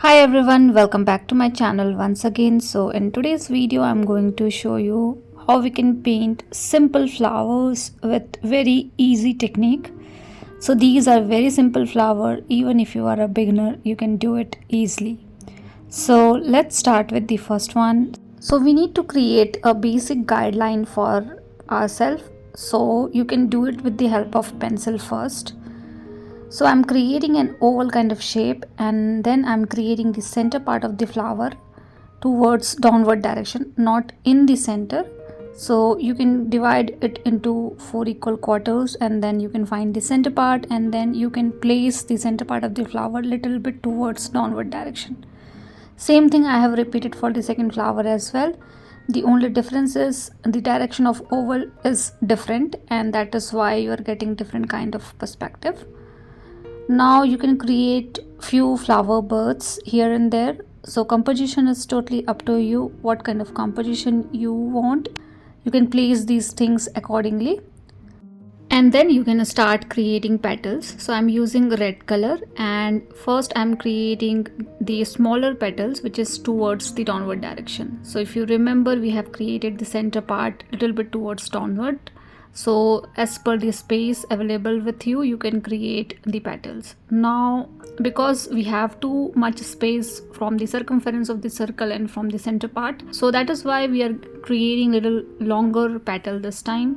Hi everyone, welcome back to my channel once again. So in today's video I'm going to show you how we can paint simple flowers with very easy technique. So these are very simple flower, even if you are a beginner you can do it easily. So let's start with the first one. So we need to create a basic guideline for ourselves, so you can do it with the help of pencil first. So I'm creating an oval kind of shape, and then I'm creating the center part of the flower towards downward direction, not in the center. So you can divide it into 4 equal quarters, and then you can find the center part, and then you can place the center part of the flower little bit towards downward direction. Same thing I have repeated for the second flower as well. The only difference is the direction of oval is different, and that is why you are getting different kind of perspective. Now you can create few flower birds here and there. So composition is totally up to you, what kind of composition you want. You can place these things accordingly, and then you can start creating petals. So I'm using red color, and first I'm creating the smaller petals which is towards the downward direction. So if you remember, we have created the center part a little bit towards downward. So as per the space available with you, you can create the petals. Now because we have too much space from the circumference of the circle and from the center part, so that is why we are creating little longer petal this time.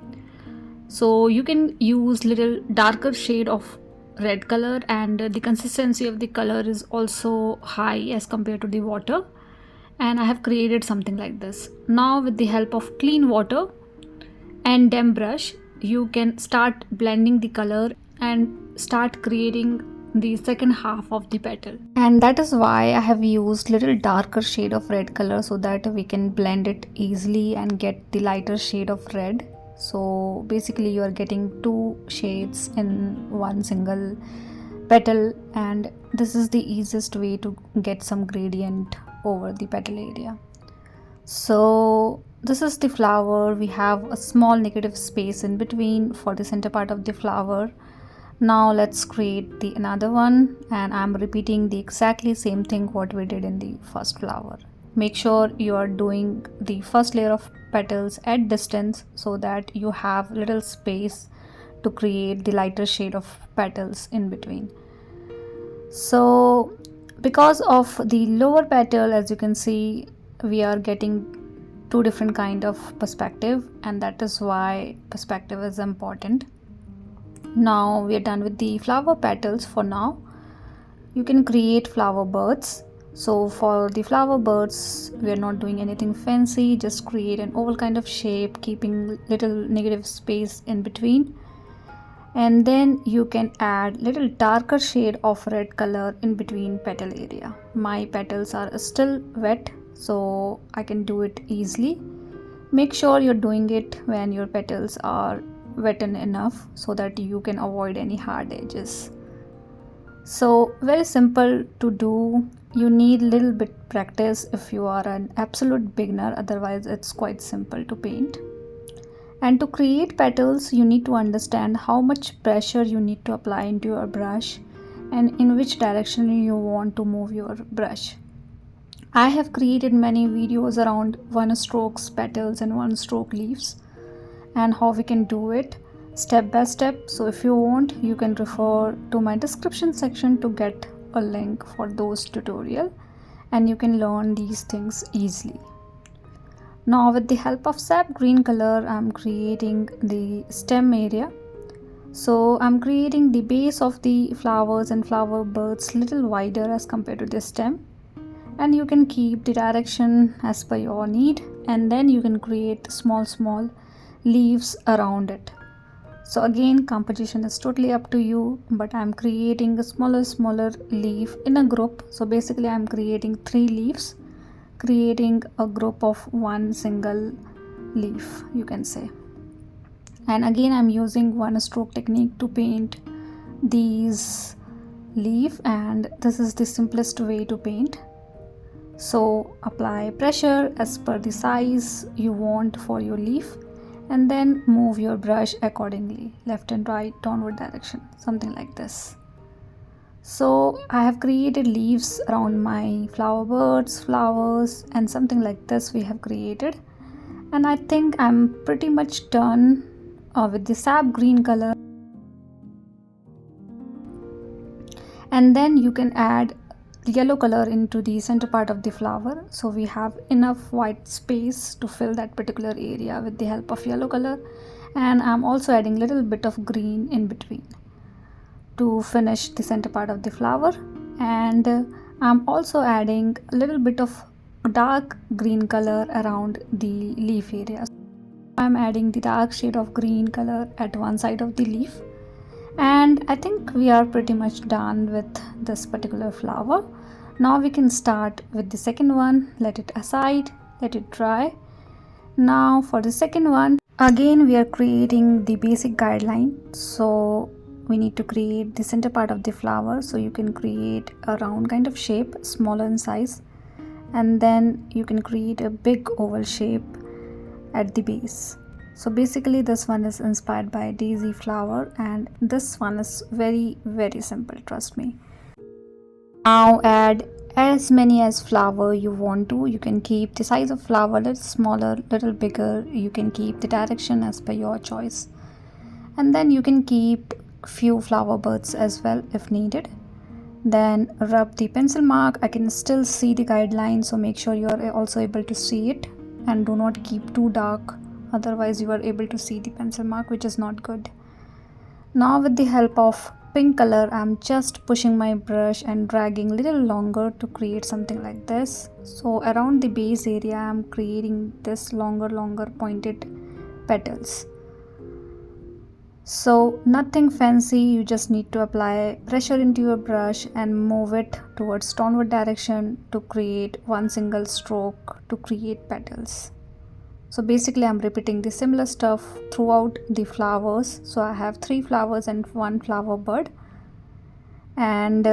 So you can use little darker shade of red color, and the consistency of the color is also high as compared to the water, and I have created something like this. Now with the help of clean water and damp brush, you can start blending the color and start creating the second half of the petal. And that is why I have used little darker shade of red color, so that we can blend it easily and get the lighter shade of red. So basically you are getting two shades in one single petal, and this is the easiest way to get some gradient over the petal area. So this is the flower. We have a small negative space in between for the center part of the flower. Now let's create the another one, and I'm repeating the exactly same thing what we did in the first flower. Make sure you are doing the first layer of petals at distance, so that you have little space to create the lighter shade of petals in between. So because of the lower petal, as you can see, we are getting two different kind of perspective, and that is why perspective is important. Now we are done with the flower petals. For now you can create flower birds. So for the flower birds, we are not doing anything fancy, just create an oval kind of shape, keeping little negative space in between, and then you can add little darker shade of red color in between petal area. My petals are still wet, so I can do it easily. Make sure you're doing it when your petals are wetted enough, so that you can avoid any hard edges. So very simple to do. You need little bit practice if you are an absolute beginner, otherwise it's quite simple to paint. And to create petals, you need to understand how much pressure you need to apply into your brush, and in which direction you want to move your brush. I have created many videos around one strokes petals and one stroke leaves, and how we can do it step by step. So if you want, you can refer to my description section to get a link for those tutorial, and you can learn these things easily. Now with the help of sap green color, I'm creating the stem area. So I'm creating the base of the flowers and flower birds little wider as compared to the stem, and you can keep the direction as per your need, and then you can create small leaves around it. So again, composition is totally up to you, but I'm creating a smaller leaf in a group. So basically I'm creating 3 leaves, creating a group of one single leaf, you can say. And again, I'm using one stroke technique to paint these leaf, and this is the simplest way to paint. So apply pressure as per the size you want for your leaf, and then move your brush accordingly, left and right, downward direction, something like this. So I have created leaves around my flower birds, flowers, and something like this we have created. And I think I'm pretty much done with the sap green color. And then you can add yellow color into the center part of the flower, so we have enough white space to fill that particular area with the help of yellow color. And I'm also adding little bit of green in between to finish the center part of the flower. And I'm also adding a little bit of dark green color around the leaf area. I'm adding the dark shade of green color at one side of the leaf. And I think we are pretty much done with this particular flower. Now we can start with the second one. Let it aside, let it dry. Now for the second one, again we are creating the basic guideline. So we need to create the center part of the flower, so you can create a round kind of shape, smaller in size, and then you can create a big oval shape at the base. So basically this one is inspired by daisy flower, and this one is very simple, trust me. Now add as many as flower you want to. You can keep the size of flower a little smaller, little bigger. You can keep the direction as per your choice. And then you can keep few flower buds as well if needed. Then rub the pencil mark. I can still see the guideline, so make sure you are also able to see it, and do not keep too dark, otherwise you are able to see the pencil mark, which is not good. Now with the help of pink color, I'm just pushing my brush and dragging a little longer to create something like this. So around the base area I'm creating this longer pointed petals. So nothing fancy, you just need to apply pressure into your brush and move it towards downward direction to create one single stroke to create petals. So basically I'm repeating the similar stuff throughout the flowers. So I have 3 flowers and 1 flower bud, and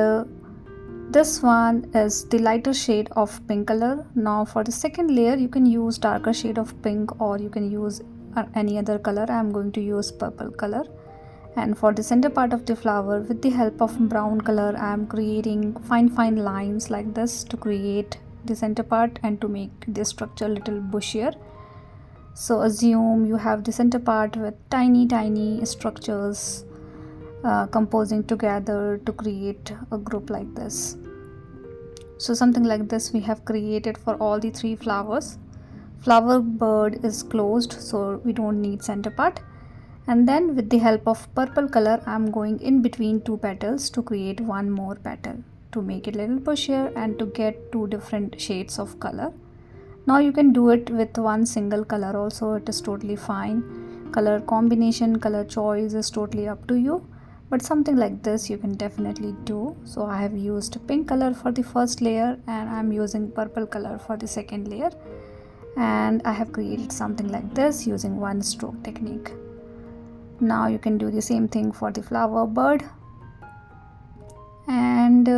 this one is the lighter shade of pink color. Now for the second layer you can use darker shade of pink, or you can use any other color. I'm going to use purple color. And for the center part of the flower, with the help of brown color, I'm creating fine lines like this to create the center part and to make the structure a little bushier. So assume you have the center part with tiny structures composing together to create a group like this. So something like this we have created for all the 3 flowers. Flower bud is closed, so we don't need center part. And then with the help of purple color, I'm going in between 2 petals to create one more petal to make it a little bushier and to get 2 different shades of color. Now you can do it with one single color also, it is totally fine. Color combination, color choice is totally up to you, but something like this you can definitely do. So I have used pink color for the first layer and I'm using purple color for the second layer, and I have created something like this using one stroke technique. Now you can do the same thing for the flower bud, and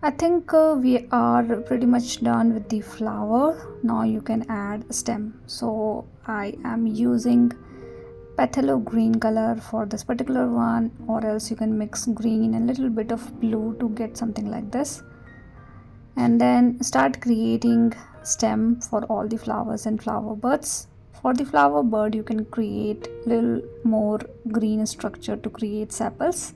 I think we are pretty much done with the flower. Now you can add a stem. So I am using phthalo green color for this particular one, or else you can mix green and a little bit of blue to get something like this. And then start creating stem for all the flowers and flower buds. For the flower bud, you can create little more green structure to create sepals.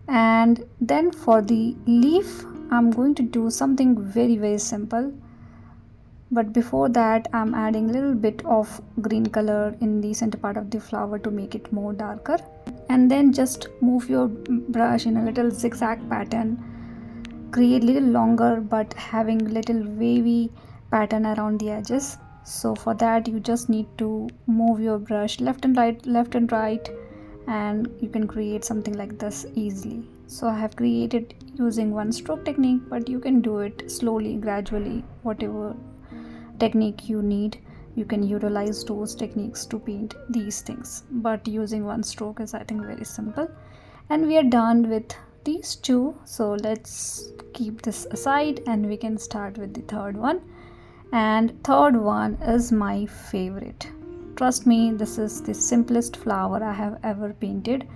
And then for the leaf, I'm going to do something very simple. But before that, I'm adding a little bit of green color in the center part of the flower to make it more darker. And then just move your brush in a little zigzag pattern. Create little longer but having little wavy pattern around the edges. So for that you just need to move your brush left and right, and you can create something like this easily. So I have created using one stroke technique, but you can do it slowly, gradually, whatever technique you need. You can utilize those techniques to paint these things, but using one stroke is, I think, very simple. And we are done with these 2, so let's keep this aside and we can start with the third one. And third one is my favorite. Trust me, this is the simplest flower I have ever painted,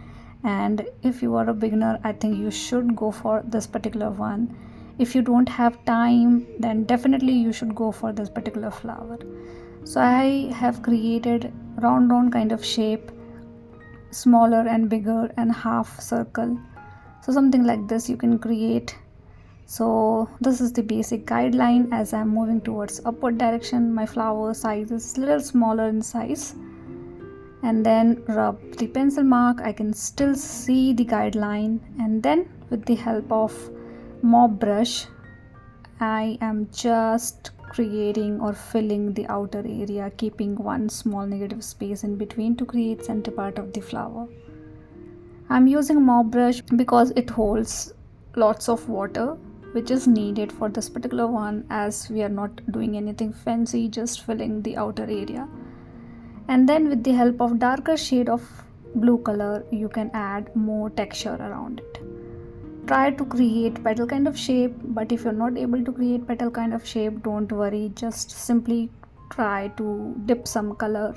And if you are a beginner, I think you should go for this particular one. If you don't have time, then definitely you should go for this particular flower. So I have created round kind of shape, smaller and bigger, and half circle. So something like this you can create. So this is the basic guideline. As I'm moving towards upward direction, my flower size is little smaller in size, and then rub the pencil mark. I can still see the guideline, and then with the help of mop brush, I am just creating or filling the outer area, keeping one small negative space in between to create center part of the flower. I'm using mop brush because it holds lots of water, which is needed for this particular one, as we are not doing anything fancy, just filling the outer area. And then with the help of darker shade of blue color, you can add more texture around it. Try to create petal kind of shape, but if you're not able to create petal kind of shape, don't worry, just simply try to dip some color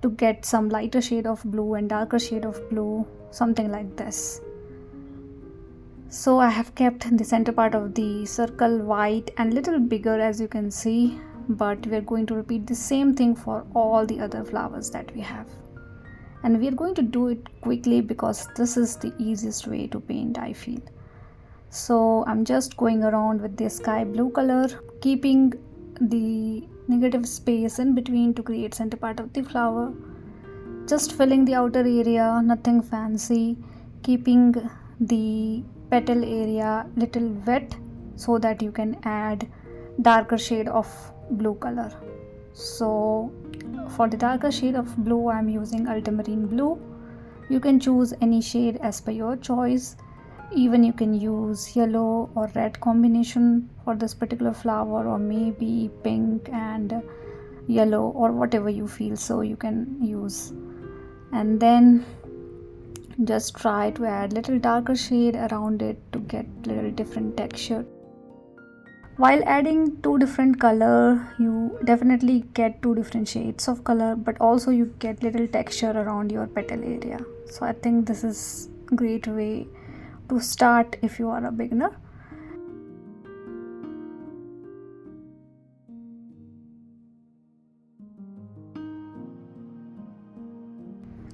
to get some lighter shade of blue and darker shade of blue, something like this. So I have kept the center part of the circle white and little bigger, as you can see, but we are going to repeat the same thing for all the other flowers that we have. And we are going to do it quickly because this is the easiest way to paint, I feel. So I'm just going around with the sky blue color, keeping the negative space in between to create center part of the flower. Just filling the outer area, nothing fancy, keeping the petal area little wet so that you can add darker shade of blue color. So for the darker shade of blue, I'm using ultramarine blue. You can choose any shade as per your choice. Even you can use yellow or red combination for this particular flower, or maybe pink and yellow, or whatever you feel, so you can use. And then just try to add little darker shade around it to get little different texture. While adding two different color, you definitely get two different shades of color, but also you get little texture around your petal area. So I think this is a great way to start if you are a beginner.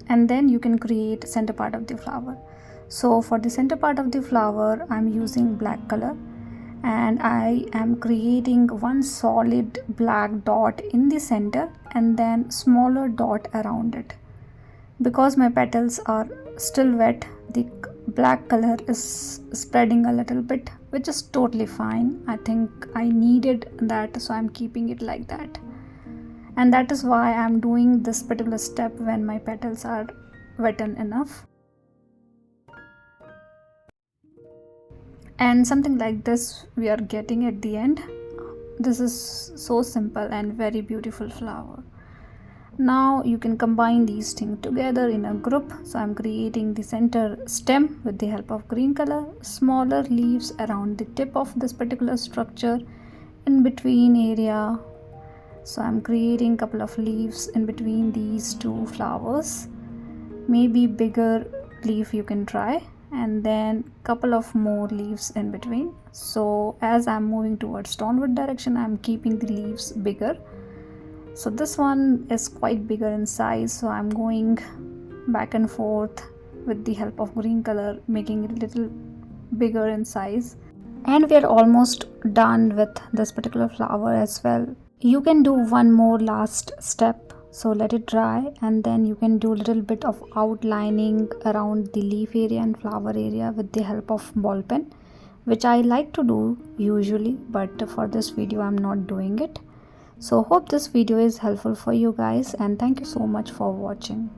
And then you can create center part of the flower. So for the center part of the flower, I'm using black color, and I am creating one solid black dot in the center and then smaller dot around it. Because my petals are still wet, the black color is spreading a little bit, which is totally fine. I think I needed that, so I'm keeping it like that. And that is why I'm doing this particular step when my petals are wetted enough. And something like this we are getting at the end. This is so simple and very beautiful flower. Now you can combine these things together in a group. So I'm creating the center stem with the help of green color, smaller leaves around the tip of this particular structure, in between area. So I'm creating a couple of leaves in between these two flowers, maybe bigger leaf you can try, and then couple of more leaves in between. So as I'm moving towards downward direction, I'm keeping the leaves bigger. So this one is quite bigger in size, so I'm going back and forth with the help of green color, making it a little bigger in size. And we are almost done with this particular flower as well. You can do one more last step, so let it dry, and then you can do a little bit of outlining around the leaf area and flower area with the help of ball pen, which I like to do usually, but for this video I'm not doing it. So hope this video is helpful for you guys, and thank you so much for watching.